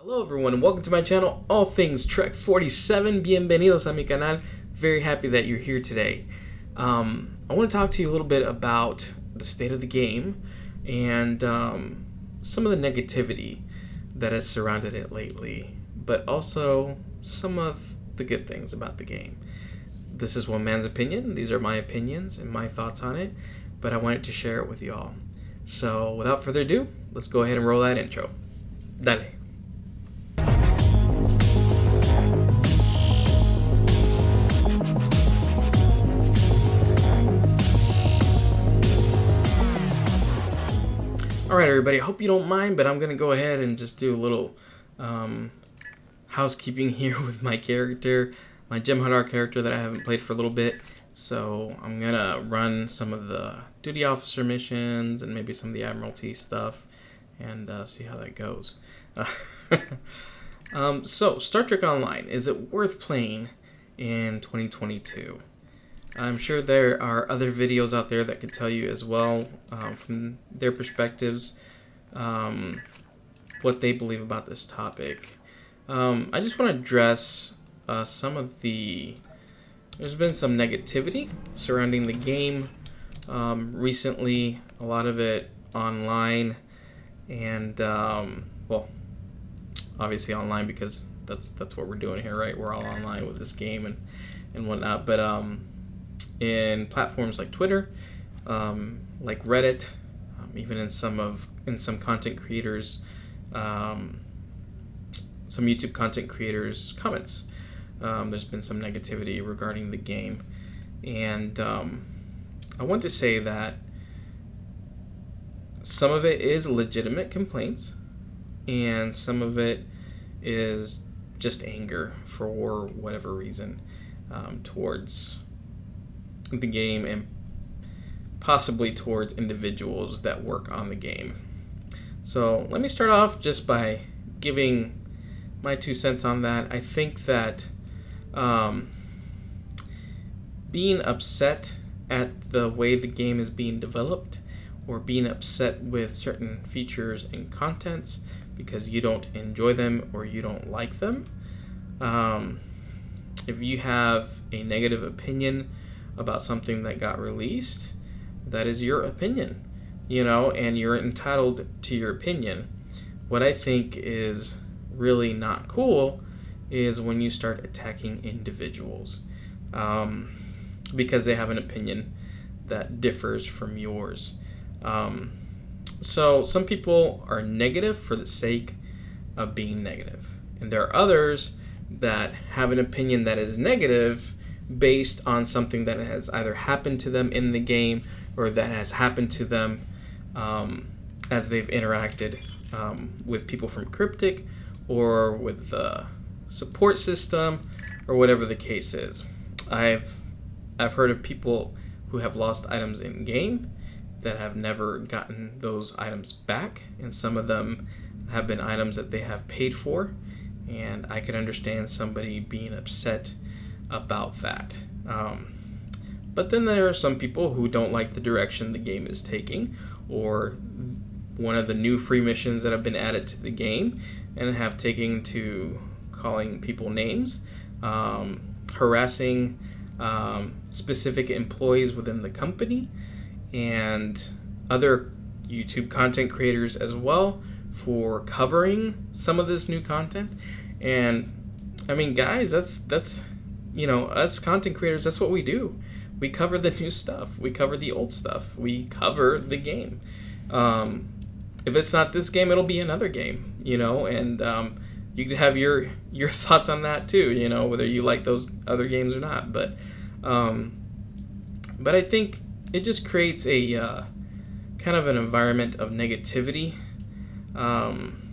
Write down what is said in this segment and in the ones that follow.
Hello everyone and welcome to my channel, All Things Trek 47. Bienvenidos a mi canal. Very happy that you're here today. I want to talk to you a little bit about the state of the game and some of the negativity that has surrounded it lately, but also some of the good things about the game. This is one man's opinion. These are my opinions and my thoughts on it, but I wanted to share it with y'all. So without further ado, let's go ahead and roll that intro. Dale. Alright everybody, I hope you don't mind, but I'm going to go ahead and just do a little housekeeping here with my character, my Jem'Hadar character that I haven't played for a little bit. So I'm going to run some of the duty officer missions and maybe some of the Admiralty stuff and see how that goes. So, Star Trek Online, is it worth playing in 2022? I'm sure there are other videos out there that could tell you as well, from their perspectives, what they believe about this topic. I just want to address some of the... There's been some negativity surrounding the game recently, a lot of it online, and, well, obviously online because that's what we're doing here, right? We're all online with this game and whatnot, but in platforms like Twitter, like Reddit, even in some content creators, some YouTube content creators' comments, there's been some negativity regarding the game, and I want to say that some of it is legitimate complaints, and some of it is just anger for whatever reason towards the game and possibly towards individuals that work on the game. So let me start off just by giving my 2 cents on that. I think that being upset at the way the game is being developed, or being upset with certain features and contents because you don't enjoy them or you don't like them, if you have a negative opinion about something that got released, that is your opinion, and you're entitled to your opinion. What I think is really not cool is when you start attacking individuals because they have an opinion that differs from yours. So some people are negative for the sake of being negative, and there are others that have an opinion that is negative based on something that has either happened to them in the game or that has happened to them as they've interacted with people from Cryptic or with the support system or whatever the case is. I've heard of people who have lost items in game that have never gotten those items back, and some of them have been items that they have paid for, and I can understand somebody being upset about that. But then there are some people who don't like the direction the game is taking, or one of the new free missions that have been added to the game and have taken to calling people names, harassing specific employees within the company, and other YouTube content creators as well for covering some of this new content. And I mean, guys, that's us content creators, that's what we do. We cover the new stuff. We cover the old stuff. We cover the game. If it's not this game, it'll be another game, and you can have your thoughts on that too, whether you like those other games or not. But I think it just creates a kind of an environment of negativity, and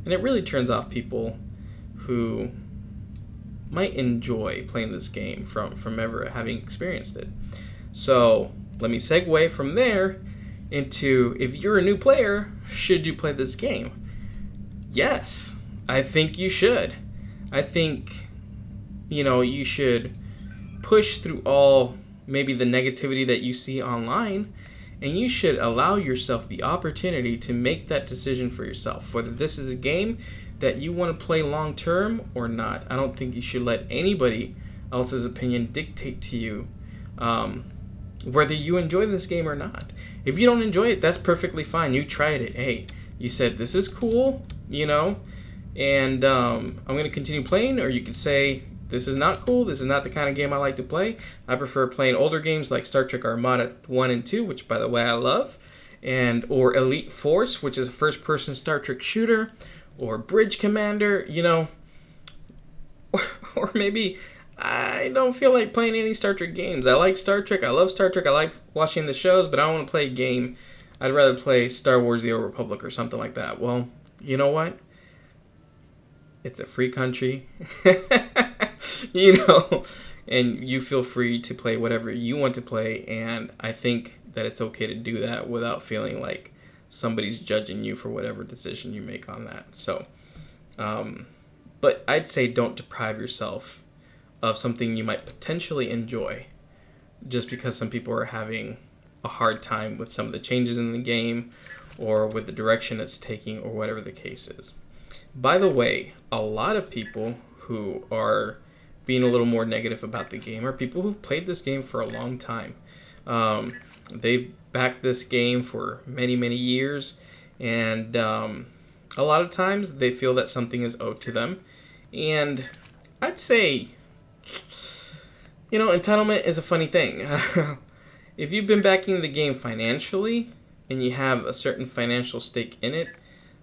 it really turns off people who might enjoy playing this game from ever having experienced it. So let me segue from there into, if you're a new player, should you play this game? Yes, I think you should. I think, you should push through all maybe the negativity that you see online, and you should allow yourself the opportunity to make that decision for yourself, whether this is a game that you want to play long term or not. I don't think you should let anybody else's opinion dictate to you whether you enjoy this game or not. If you don't enjoy it, that's perfectly fine. You tried it. Hey, you said this is cool, and I'm going to continue playing. Or you could say, this is not cool. This is not the kind of game I like to play. I prefer playing older games like Star Trek Armada 1 and 2, which, by the way, I love, or Elite Force, which is a first-person Star Trek shooter, or Bridge Commander, or maybe I don't feel like playing any Star Trek games. I like Star Trek. I love Star Trek. I like watching the shows, but I don't want to play a game. I'd rather play Star Wars The Old Republic or something like that. Well, you know what? It's a free country. And you feel free to play whatever you want to play, and I think that it's okay to do that without feeling like somebody's judging you for whatever decision you make on that. So, but I'd say don't deprive yourself of something you might potentially enjoy just because some people are having a hard time with some of the changes in the game or with the direction it's taking or whatever the case is. By the way, a lot of people who are being a little more negative about the game are people who've played this game for a long time. They've backed this game for many, many years, and a lot of times they feel that something is owed to them. And I'd say, entitlement is a funny thing. If you've been backing the game financially and you have a certain financial stake in it,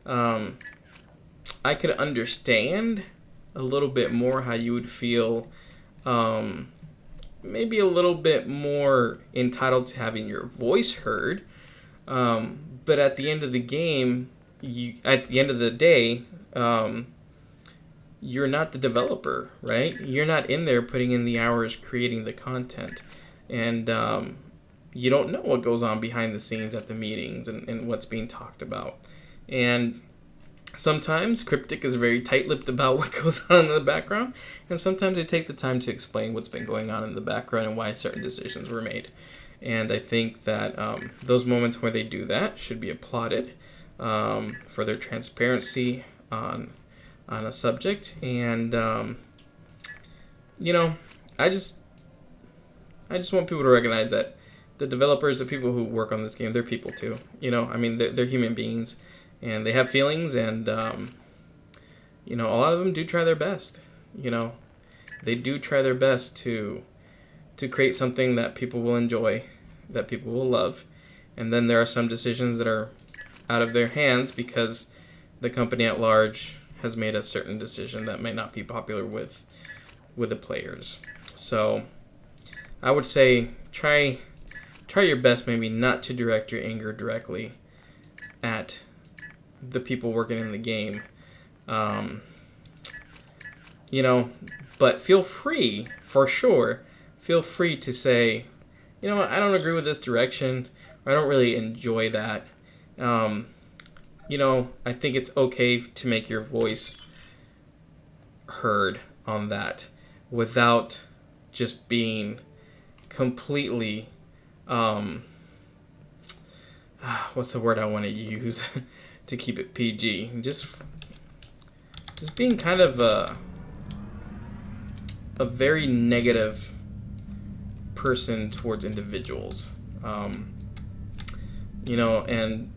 I could understand a little bit more how you would feel maybe a little bit more entitled to having your voice heard. But at the end of the game, at the end of the day, you're not the developer, right? You're not in there putting in the hours creating the content. And you don't know what goes on behind the scenes at the meetings and what's being talked about. And sometimes Cryptic is very tight-lipped about what goes on in the background, and sometimes they take the time to explain what's been going on in the background and why certain decisions were made. And I think that those moments where they do that should be applauded for their transparency on a subject. And I just want people to recognize that the developers, the people who work on this game, they're people too. They're human beings. And they have feelings, and, a lot of them do try their best. They do try their best to create something that people will enjoy, that people will love. And then there are some decisions that are out of their hands because the company at large has made a certain decision that may not be popular with the players. So I would say try your best maybe not to direct your anger directly at the people working in the game, but feel free, for sure, feel free to say, I don't agree with this direction, or I don't really enjoy that. I think it's okay to make your voice heard on that without just being completely, what's the word I want to use? To keep it PG, just being kind of a very negative person towards individuals, and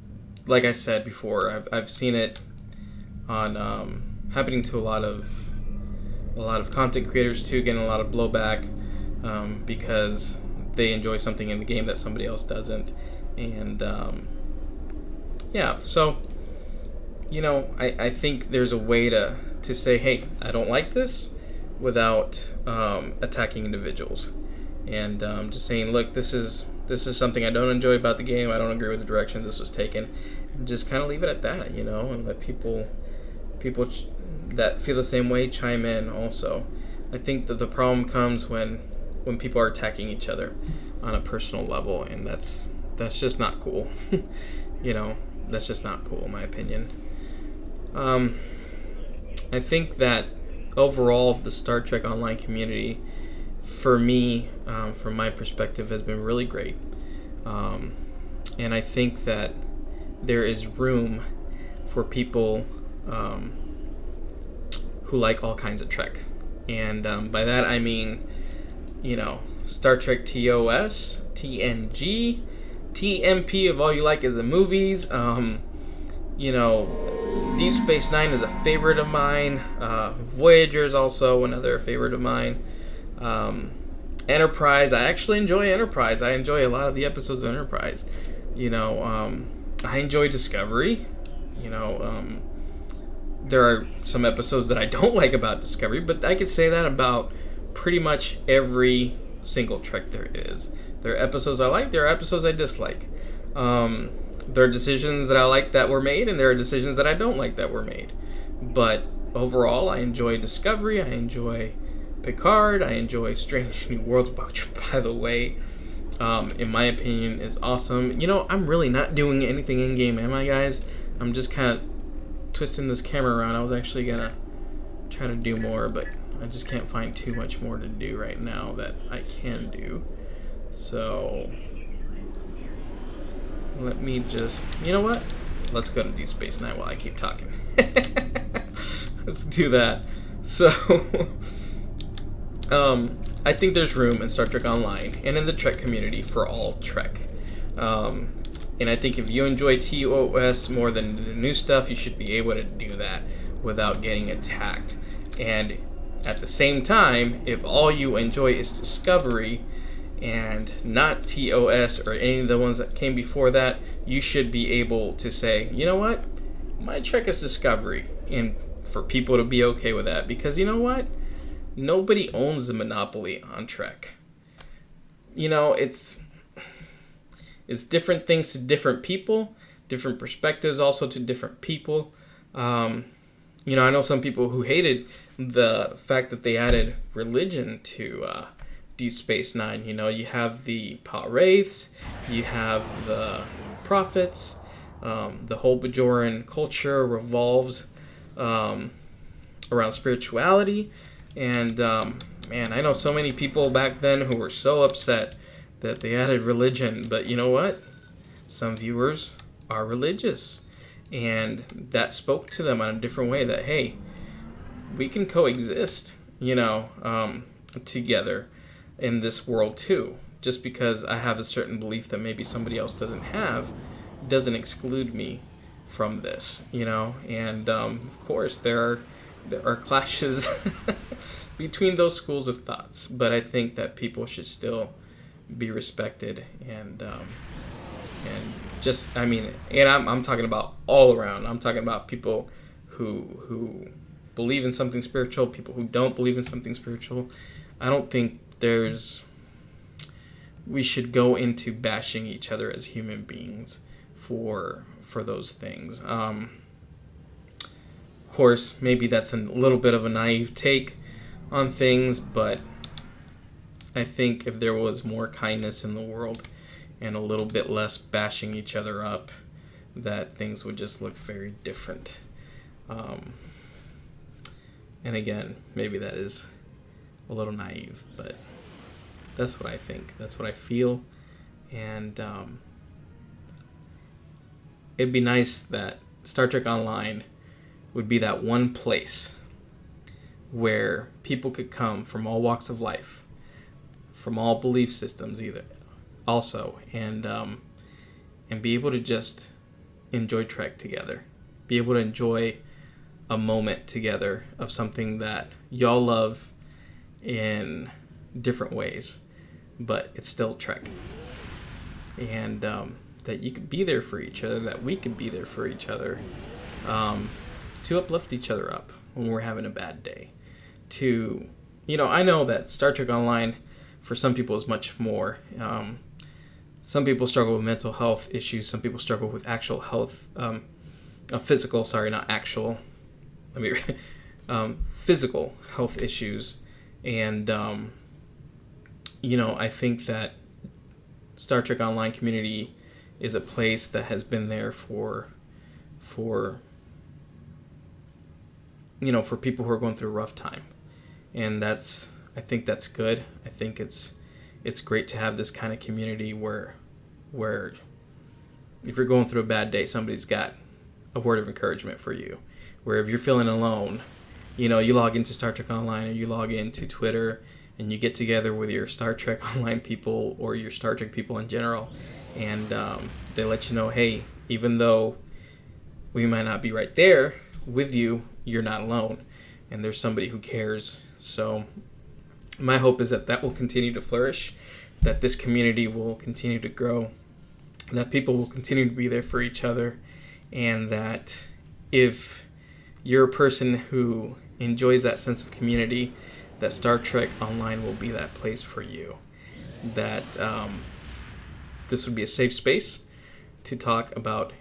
like I said before, I've seen it on happening to a lot of content creators too, getting a lot of blowback because they enjoy something in the game that somebody else doesn't, and so. I think there's a way to say, hey, I don't like this without attacking individuals. And just saying, look, this is something I don't enjoy about the game. I don't agree with the direction this was taken. And just kind of leave it at that, and let people that feel the same way chime in also. I think that the problem comes when people are attacking each other on a personal level, and that's just not cool. That's just not cool, in my opinion. I think that overall the Star Trek Online community, for me, from my perspective, has been really great. And I think that there is room for people who like all kinds of Trek. And by that I mean, Star Trek TOS, TNG, TMP if all you like is the movies. Deep Space Nine is a favorite of mine. Voyager is also another favorite of mine. Enterprise, I actually enjoy Enterprise. I enjoy a lot of the episodes of Enterprise. I enjoy Discovery. There are some episodes that I don't like about Discovery, but I could say that about pretty much every single Trek there is. There are episodes I like, there are episodes I dislike. There are decisions that I like that were made, and there are decisions that I don't like that were made. But overall, I enjoy Discovery, I enjoy Picard, I enjoy Strange New Worlds, which, by the way, in my opinion, is awesome. I'm really not doing anything in-game, am I, guys? I'm just kind of twisting this camera around. I was actually going to try to do more, but I just can't find too much more to do right now that I can do. So let me just, you know what? Let's go to Deep Space Nine while I keep talking. Let's do that. So, I think there's room in Star Trek Online and in the Trek community for all Trek. And I think if you enjoy TOS more than the new stuff, you should be able to do that without getting attacked. And at the same time, if all you enjoy is Discovery and not TOS or any of the ones that came before that, you should be able to say, you know what? My Trek is Discovery. And for people to be okay with that. Because you know what? Nobody owns the monopoly on Trek. It's different things to different people, different perspectives also to different people. I know some people who hated the fact that they added religion to Deep Space Nine. You have the Pa-Wraiths, you have the prophets, the whole Bajoran culture revolves around spirituality. And, man, I know so many people back then who were so upset that they added religion. But you know what? Some viewers are religious. And that spoke to them in a different way that, hey, we can coexist, together in this world too. Just because I have a certain belief that maybe somebody else doesn't have doesn't exclude me from this, And, of course, there are clashes between those schools of thoughts. But I think that people should still be respected and just, and I'm talking about all around. I'm talking about people who believe in something spiritual, people who don't believe in something spiritual. I don't think we should go into bashing each other as human beings for those things. Of course, maybe that's a little bit of a naive take on things, but I think if there was more kindness in the world and a little bit less bashing each other up, that things would just look very different. And again, maybe that is a little naive, but that's what I think. That's what I feel. And it'd be nice that Star Trek Online would be that one place where people could come from all walks of life, from all belief systems also, and be able to just enjoy Trek together. Be able to enjoy a moment together of something that y'all love in different ways, but it's still Trek. And that you could be there for each other, that we could be there for each other, to uplift each other up when we're having a bad day. I know that Star Trek Online for some people is much more. Some people struggle with mental health issues. Some people struggle with actual health, physical health issues. And, I think that Star Trek Online community is a place that has been there for people who are going through a rough time. And I think that's good. I think it's great to have this kind of community where if you're going through a bad day, somebody's got a word of encouragement for you. Where if you're feeling alone, you log into Star Trek Online or you log into Twitter and you get together with your Star Trek Online people or your Star Trek people in general, and they let you know, hey, even though we might not be right there with you, you're not alone, and there's somebody who cares. So my hope is that will continue to flourish, that this community will continue to grow, that people will continue to be there for each other, and that if you're a person who enjoys that sense of community, that Star Trek Online will be that place for you. That this would be a safe space to talk about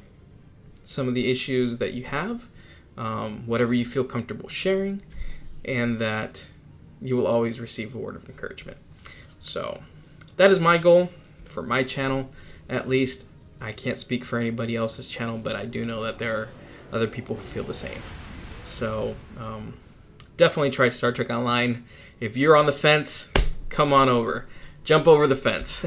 some of the issues that you have, whatever you feel comfortable sharing, and that you will always receive a word of encouragement. So that is my goal for my channel. At least I can't speak for anybody else's channel, but I do know that there are other people who feel the same. So definitely try Star Trek Online. If you're on the fence, come on over. Jump over the fence.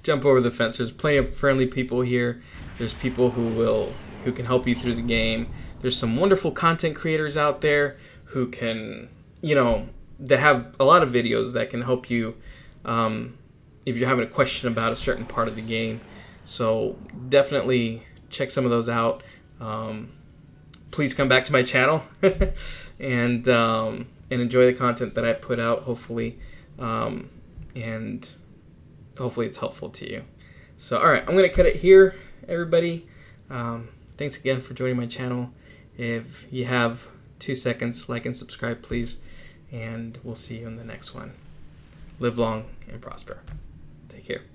Jump over the fence. There's plenty of friendly people here. There's people who can help you through the game. There's some wonderful content creators out there who can, that have a lot of videos that can help you if you're having a question about a certain part of the game. So definitely check some of those out. Please come back to my channel and enjoy the content that I put out, hopefully. And hopefully it's helpful to you. So, all right, I'm going to cut it here, everybody. Thanks again for joining my channel. If you have 2 seconds, like and subscribe, please. And we'll see you in the next one. Live long and prosper. Take care.